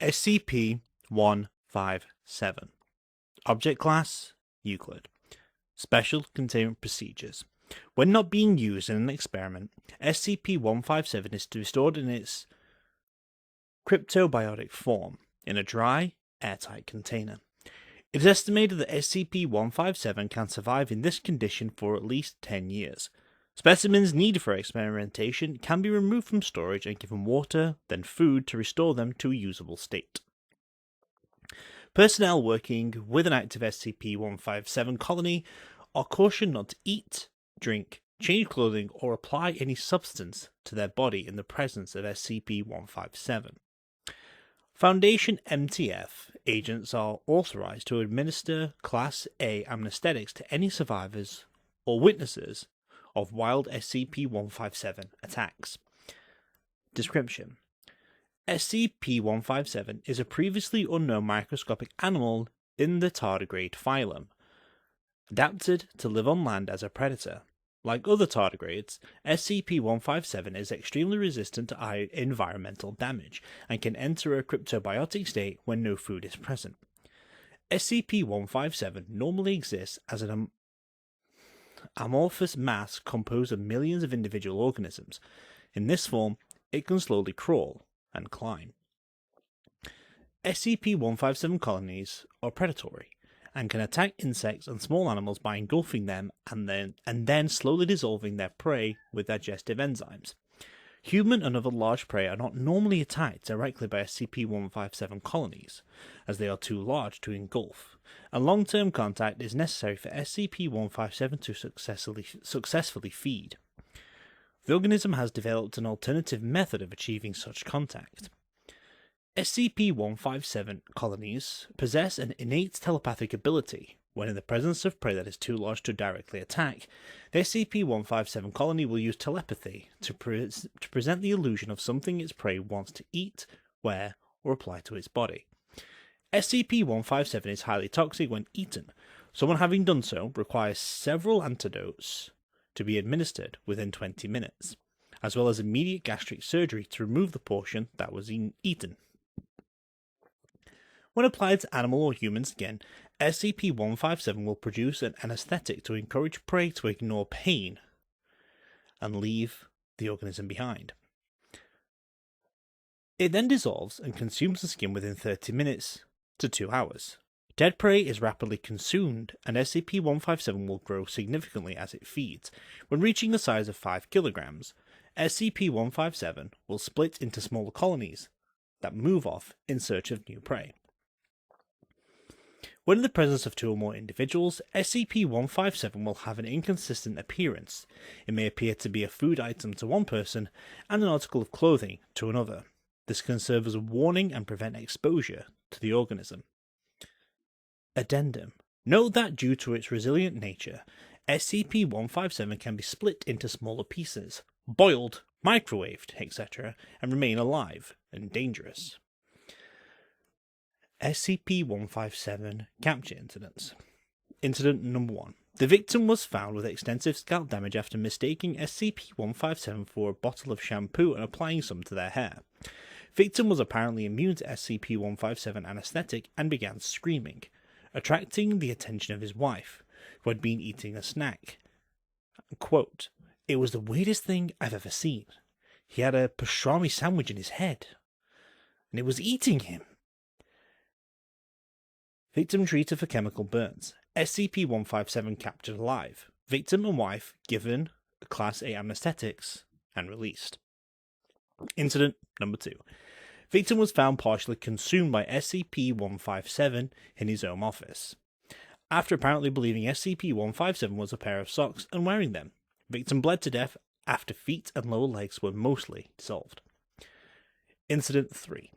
SCP-157. Object Class: Euclid. Special Containment Procedures. When not being used in an experiment, SCP-157 is to be stored in its cryptobiotic form, in a dry, airtight container. It is estimated that SCP-157 can survive in this condition for at least 10 years. Specimens needed for experimentation can be removed from storage and given water, then food to restore them to a usable state. Personnel working with an active SCP-157 colony are cautioned not to eat, drink, change clothing, or apply any substance to their body in the presence of SCP-157. Foundation MTF agents are authorized to administer Class A anesthetics to any survivors or witnesses of wild SCP-157 attacks. Description: SCP-157 is a previously unknown microscopic animal in the tardigrade phylum, adapted to live on land as a predator. Like other tardigrades, SCP-157 is extremely resistant to environmental damage and can enter a cryptobiotic state when no food is present. SCP-157 normally exists as an amorphous mass composed of millions of individual organisms. In this form, it can slowly crawl and climb. SCP-157 colonies are predatory and can attack insects and small animals by engulfing them and then slowly dissolving their prey with digestive enzymes. Human and other large prey are not normally attacked directly by SCP-157 colonies, as they are too large to engulf, and long-term contact is necessary for SCP-157 to successfully feed. The organism has developed an alternative method of achieving such contact. SCP-157 colonies possess an innate telepathic ability. When in the presence of prey that is too large to directly attack, the SCP-157 colony will use telepathy to present the illusion of something its prey wants to eat, wear, or apply to its body. SCP-157 is highly toxic when eaten. Someone having done so requires several antidotes to be administered within 20 minutes, as well as immediate gastric surgery to remove the portion that was eaten. When applied to animal or human skin, SCP-157 will produce an anesthetic to encourage prey to ignore pain and leave the organism behind. It then dissolves and consumes the skin within 30 minutes to 2 hours. Dead prey is rapidly consumed, and SCP-157 will grow significantly as it feeds. When reaching the size of 5 kilograms, SCP-157 will split into smaller colonies that move off in search of new prey. When in the presence of 2 or more individuals, SCP-157 will have an inconsistent appearance. It may appear to be a food item to one person and an article of clothing to another. This can serve as a warning and prevent exposure to the organism. Addendum: note that due to its resilient nature, SCP-157 can be split into smaller pieces, boiled, microwaved, etc., and remain alive and dangerous. SCP-157 Capture Incidents. Incident Number 1. The victim was found with extensive scalp damage after mistaking SCP-157 for a bottle of shampoo and applying some to their hair. Victim was apparently immune to SCP-157 anesthetic and began screaming, attracting the attention of his wife, who had been eating a snack. Quote, "It was the weirdest thing I've ever seen. He had a pastrami sandwich in his head, and it was eating him." Victim treated for chemical burns. SCP-157 captured alive. Victim and wife given Class A anesthetics and released. Incident Number 2. Victim was found partially consumed by SCP-157 in his home office, after apparently believing SCP-157 was a pair of socks and wearing them. Victim bled to death after feet and lower legs were mostly dissolved. Incident 3.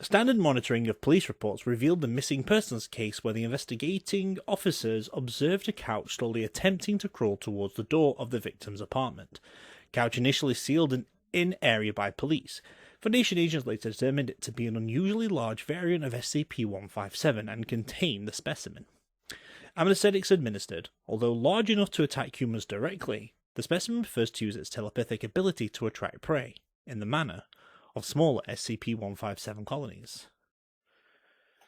Standard monitoring of police reports revealed the missing persons case where the investigating officers observed a couch slowly attempting to crawl towards the door of the victim's apartment. Couch initially sealed in area by police. Foundation agents later determined it to be an unusually large variant of SCP-157 and contain the specimen. Anesthetics administered. Although large enough to attack humans directly, the specimen prefers to use its telepathic ability to attract prey, in the manner of smaller SCP-157 colonies.